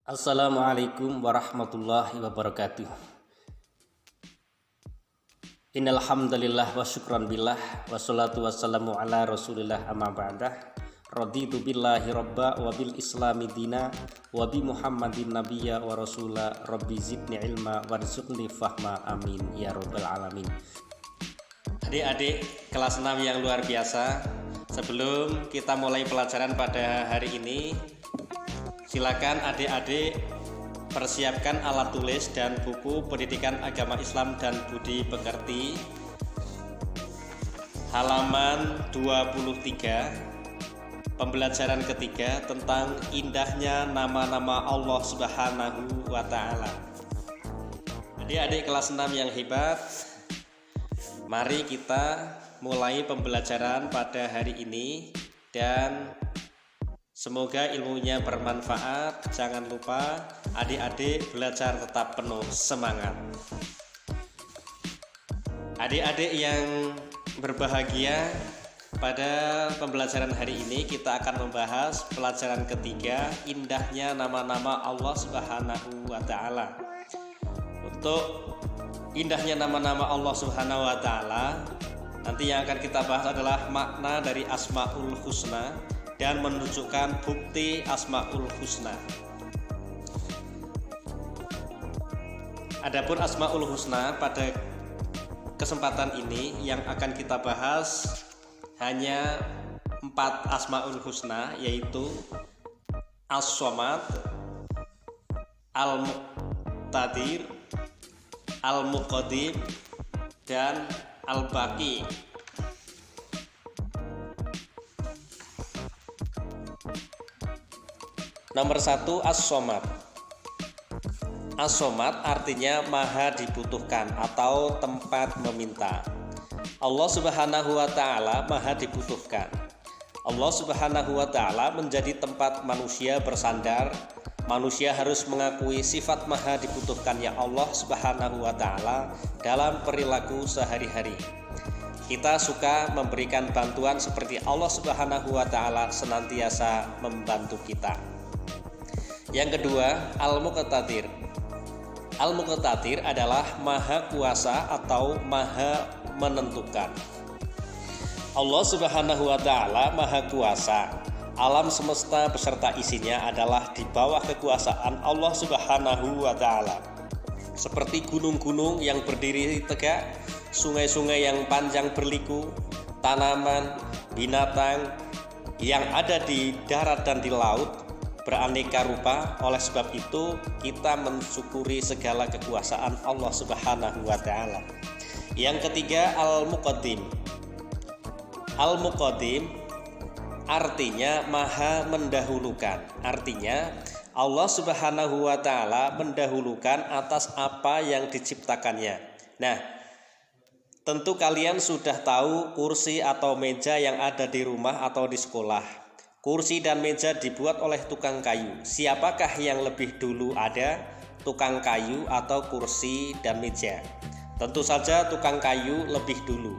Assalamualaikum warahmatullahi wabarakatuh. Innal hamdalillah wa syukran billah wassalatu wassalamu ala Rasulillah amma ba'dah. Raditu billahi rabba wa bil islami dina wa bi Muhammadin nabiyya wa rasula rabbi zidni ilma warzuqni fahma amin ya rabbal alamin. Adik-adik kelas 6 yang luar biasa, sebelum kita mulai pelajaran pada hari ini, silakan adik-adik persiapkan alat tulis dan buku pendidikan agama Islam dan budi pekerti halaman 23, pembelajaran ketiga tentang indahnya nama-nama Allah Subhanahu wa Ta'ala. Adik-adik kelas 6 yang hebat, mari kita mulai pembelajaran pada hari ini dan semoga ilmunya bermanfaat. Jangan lupa adik-adik belajar tetap penuh semangat. Adik-adik yang berbahagia, pada pembelajaran hari ini kita akan membahas pelajaran ketiga, indahnya nama-nama Allah Subhanahu wa Ta'ala. Untuk indahnya nama-nama Allah Subhanahu wa Ta'ala, nanti yang akan kita bahas adalah makna dari Asmaul Husna dan menunjukkan bukti Asmaul Husna. Adapun Asmaul Husna pada kesempatan ini yang akan kita bahas hanya 4 Asmaul Husna, yaitu As-Somad, Al-Muqtadir, Al-Muqaddim, dan Al-Baqi. Nomor 1, As-Somad. As-Somad artinya maha dibutuhkan atau tempat meminta. Allah Subhanahu wa Ta'ala maha dibutuhkan. Allah Subhanahu wa Ta'ala menjadi tempat manusia bersandar. Manusia harus mengakui sifat maha dibutuhkannya Allah Subhanahu wa Ta'ala dalam perilaku sehari-hari. Kita suka memberikan bantuan seperti Allah Subhanahu wa Ta'ala senantiasa membantu kita. Yang kedua, Al-Muqtadir. Al-Muqtadir adalah maha kuasa atau maha menentukan. Allah Subhanahu wa Ta'ala maha kuasa. Alam semesta beserta isinya adalah di bawah kekuasaan Allah Subhanahu wa Ta'ala. Seperti gunung-gunung yang berdiri tegak, sungai-sungai yang panjang berliku, tanaman, binatang yang ada di darat dan di laut beraneka rupa. Oleh sebab itu kita mensyukuri segala kekuasaan Allah Subhanahu wa Ta'ala. Yang ketiga, Al-Muqaddim. Al-Muqaddim artinya maha mendahulukan. Artinya Allah Subhanahu wa Ta'ala mendahulukan atas apa yang diciptakannya. Nah, tentu kalian sudah tahu kursi atau meja yang ada di rumah atau di sekolah. Kursi dan meja dibuat oleh tukang kayu. Siapakah yang lebih dulu ada, tukang kayu atau kursi dan meja? Tentu saja tukang kayu lebih dulu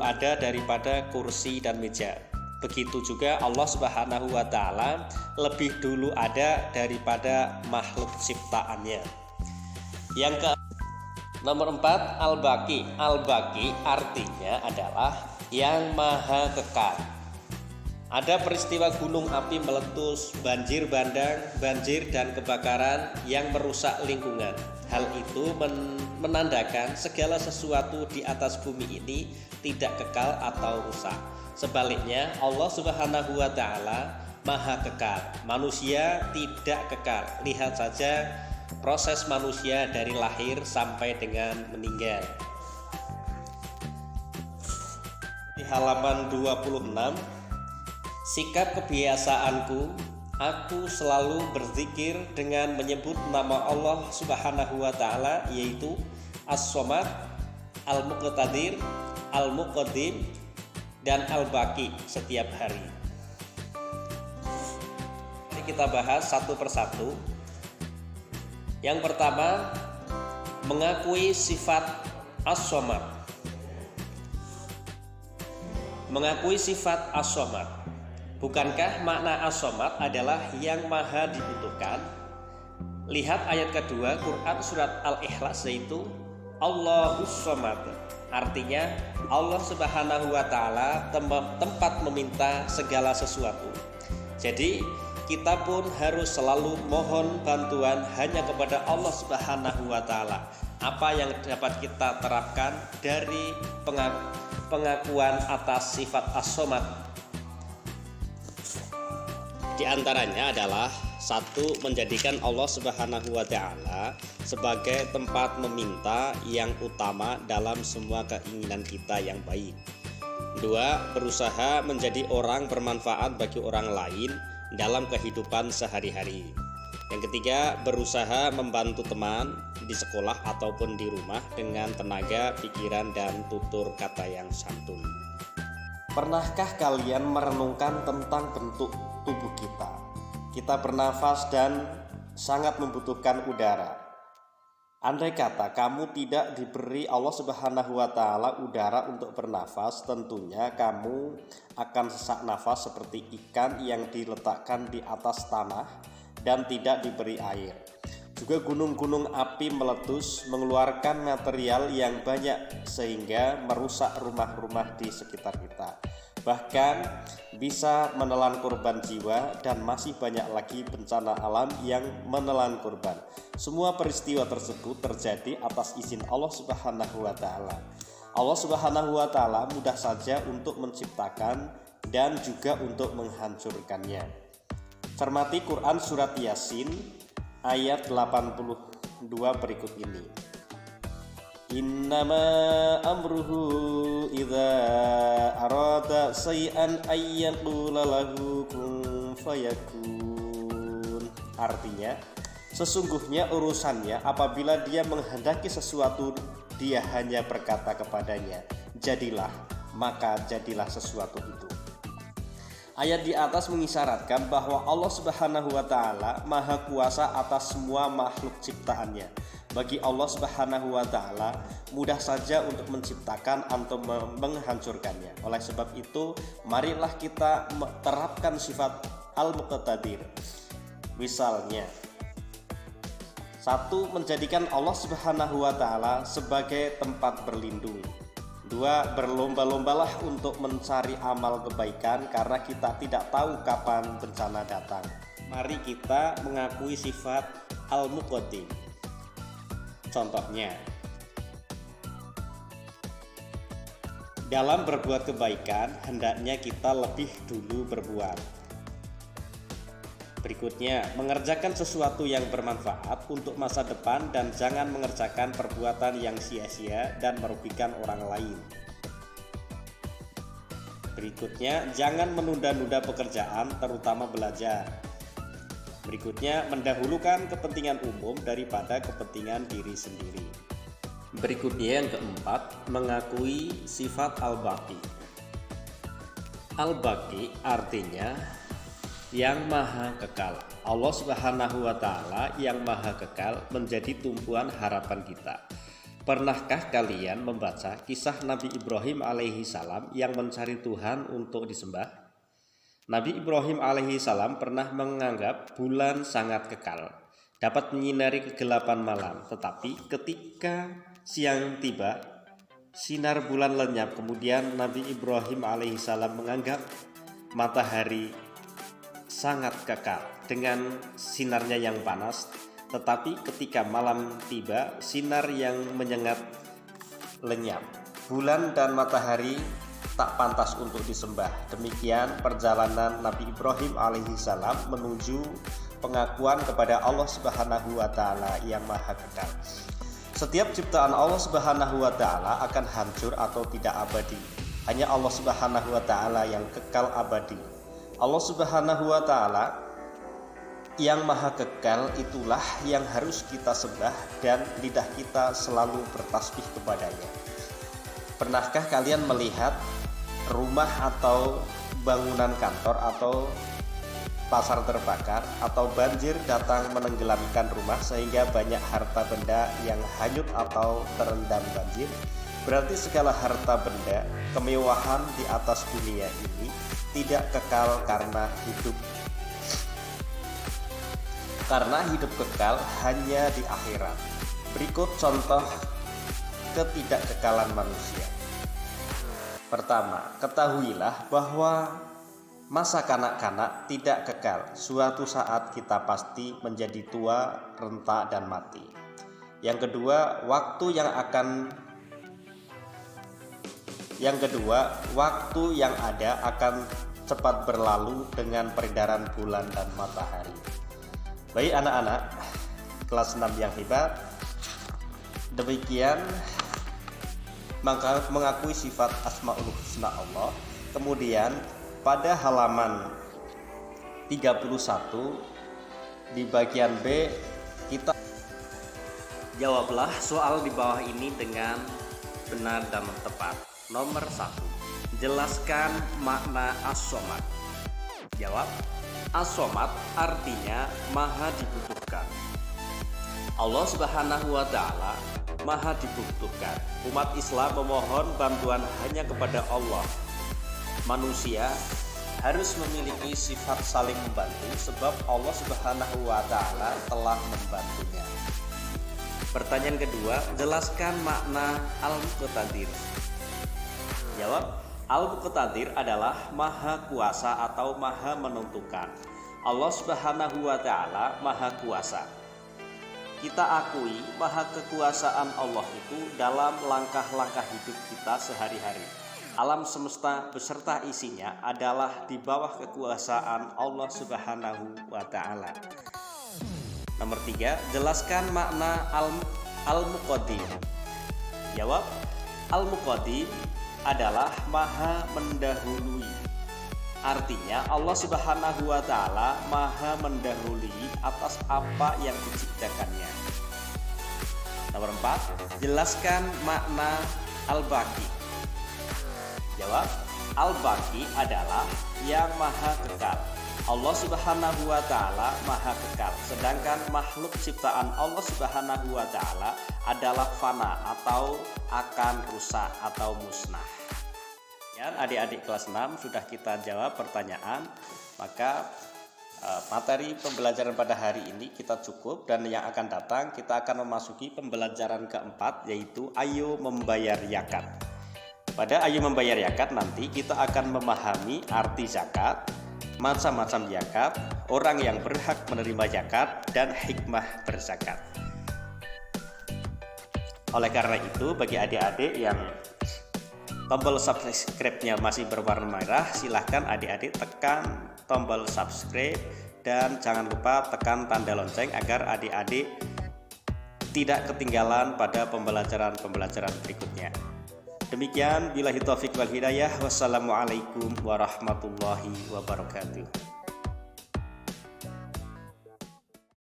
ada daripada kursi dan meja. Begitu juga Allah Subhanahu wa Ta'ala lebih dulu ada daripada makhluk ciptaannya. Nomor 4, Al-Baqi. Al-Baqi artinya adalah yang maha kekal. Ada peristiwa gunung api meletus, banjir bandang, banjir dan kebakaran yang merusak lingkungan. Hal itu menandakan segala sesuatu di atas bumi ini tidak kekal atau rusak. Sebaliknya, Allah Subhanahu wa Ta'ala maha kekal. Manusia tidak kekal. Lihat saja proses manusia dari lahir sampai dengan meninggal. Di halaman 26, sikap kebiasaanku, aku selalu berzikir dengan menyebut nama Allah Subhanahu wa Ta'ala, yaitu As-Somad, Al-Muqtadir, Al-Muqaddim, dan Al-Baqi setiap hari. Mari kita bahas satu persatu. Yang pertama, mengakui sifat As-Somad. Mengakui sifat As-Somad. Bukankah makna as-somad adalah yang maha dibutuhkan? Lihat ayat kedua Quran surat Al-Ikhlas, yaitu Allahus Somad. Artinya Allah Subhanahu wa Ta'ala tempat meminta segala sesuatu. Jadi kita pun harus selalu mohon bantuan hanya kepada Allah Subhanahu wa Ta'ala. Apa yang dapat kita terapkan dari pengakuan atas sifat as-somad? Di antaranya adalah satu, menjadikan Allah Subhanahu wa Ta'ala sebagai tempat meminta yang utama dalam semua keinginan kita yang baik. Dua, berusaha menjadi orang bermanfaat bagi orang lain dalam kehidupan sehari-hari. Yang ketiga, berusaha membantu teman di sekolah ataupun di rumah dengan tenaga, pikiran, dan tutur kata yang santun. Pernahkah kalian merenungkan tentang bentuk tubuh kita? Kita bernafas dan sangat membutuhkan udara. Andai kata kamu tidak diberi Allah Subhanahu wa Ta'ala udara untuk bernafas, tentunya kamu akan sesak nafas seperti ikan yang diletakkan di atas tanah dan tidak diberi air. Juga gunung-gunung api meletus mengeluarkan material yang banyak sehingga merusak rumah-rumah di sekitar kita. Bahkan bisa menelan korban jiwa, dan masih banyak lagi bencana alam yang menelan korban. Semua peristiwa tersebut terjadi atas izin Allah Subhanahu wa Ta'ala. Allah Subhanahu wa Ta'ala mudah saja untuk menciptakan dan juga untuk menghancurkannya. Cermati Quran surat Yasin ayat 82 berikut ini. Innama amruhu idza arada syai'an ayyaqula lahu kun fayakun. Artinya, sesungguhnya urusannya apabila dia menghendaki sesuatu, dia hanya berkata kepadanya, jadilah, maka jadilah sesuatu itu. Ayat di atas mengisyaratkan bahwa Allah Subhanahu wa Ta'ala maha kuasa atas semua makhluk ciptaannya. Bagi Allah Subhanahu wa Ta'ala mudah saja untuk menciptakan atau menghancurkannya. Oleh sebab itu, marilah kita terapkan sifat al-muqtadir. Misalnya, satu, menjadikan Allah Subhanahu wa Ta'ala sebagai tempat berlindung. Dua, berlomba-lombalah untuk mencari amal kebaikan karena kita tidak tahu kapan bencana datang. Mari kita mengakui sifat al-muqtadir. Contohnya, dalam berbuat kebaikan hendaknya kita lebih dulu berbuat. Berikutnya, mengerjakan sesuatu yang bermanfaat untuk masa depan dan jangan mengerjakan perbuatan yang sia-sia dan merugikan orang lain. Berikutnya, jangan menunda-nunda pekerjaan, terutama belajar. Berikutnya, mendahulukan kepentingan umum daripada kepentingan diri sendiri. Berikutnya yang keempat, mengakui sifat al-baqi. Al-baqi artinya yang maha kekal. Allah Subhanahu wa Ta'ala yang maha kekal menjadi tumpuan harapan kita. Pernahkah kalian membaca kisah Nabi Ibrahim alaihi salam yang mencari Tuhan untuk disembah? Nabi Ibrahim alaihi salam pernah menganggap bulan sangat kekal, dapat menyinari kegelapan malam. Tetapi ketika siang tiba, sinar bulan lenyap. Kemudian Nabi Ibrahim alaihi salam menganggap matahari sangat kekal dengan sinarnya yang panas. Tetapi ketika malam tiba, sinar yang menyengat lenyap. Bulan dan matahari tak pantas untuk disembah. Demikian perjalanan Nabi Ibrahim alaihi salam menuju pengakuan kepada Allah Subhanahu wa Ta'ala yang maha kekal. Setiap ciptaan Allah Subhanahu wa Ta'ala akan hancur atau tidak abadi. Hanya Allah Subhanahu wa Ta'ala yang kekal abadi. Allah Subhanahu wa Ta'ala yang maha kekal itulah yang harus kita sembah dan lidah kita selalu bertasbih kepadanya. Pernahkah kalian melihat rumah atau bangunan kantor atau pasar terbakar atau banjir datang menenggelamkan rumah sehingga banyak harta benda yang hanyut atau terendam banjir? Berarti segala harta benda, kemewahan di atas dunia ini tidak kekal karena hidup kekal hanya di akhirat. Berikut contoh ketidakkekalan manusia. Pertama, ketahuilah bahwa masa kanak-kanak tidak kekal. Suatu saat kita pasti menjadi tua, renta, dan mati. Yang kedua, waktu yang ada akan cepat berlalu dengan peredaran bulan dan matahari. Baik anak-anak kelas 6 yang hebat, demikian mengakui sifat Asmaul Husna Allah. Kemudian pada halaman 31 di bagian B, kita jawablah soal di bawah ini dengan benar dan tepat. Nomor 1, jelaskan makna As-Somad. Jawab, As-Somad artinya maha dibutuhkan. Allah Subhanahu wa Ta'ala maha dibutuhkan. Umat Islam memohon bantuan hanya kepada Allah. Manusia harus memiliki sifat saling membantu sebab Allah Subhanahu wa Ta'ala telah membantunya. Pertanyaan kedua, jelaskan makna Al-Muqtadir. Jawab, Al-Muqtadir adalah maha kuasa atau maha menentukan. Allah Subhanahu wa Ta'ala maha kuasa. Kita akui maha kekuasaan Allah itu dalam langkah-langkah hidup kita sehari-hari. Alam semesta beserta isinya adalah di bawah kekuasaan Allah Subhanahu wa Ta'ala. Nomor 3, jelaskan makna Al-Muqaddim. Jawab, Al-Muqaddim adalah maha mendahului. Artinya Allah Subhanahu wa Ta'ala maha mendahului atas apa yang diciptakannya. Nomor 4, jelaskan makna Al-Baqi. Jawab, Al-Baqi adalah yang maha kekal. Allah Subhanahu wa Ta'ala maha kekal, sedangkan makhluk ciptaan Allah Subhanahu wa Ta'ala adalah fana atau akan rusak atau musnah. Adik-adik kelas 6 sudah kita jawab pertanyaan, maka materi pembelajaran pada hari ini kita cukup, dan yang akan datang kita akan memasuki pembelajaran keempat, yaitu ayo membayar zakat. Pada ayo membayar zakat nanti kita akan memahami arti zakat, macam-macam zakat, orang yang berhak menerima zakat, dan hikmah berzakat. Oleh karena itu, bagi adik-adik yang tombol subscribe-nya masih berwarna merah, silahkan adik-adik tekan tombol subscribe dan jangan lupa tekan tanda lonceng agar adik-adik tidak ketinggalan pada pembelajaran-pembelajaran berikutnya. Demikian, billahi taufik wal hidayah. Wassalamualaikum warahmatullahi wabarakatuh.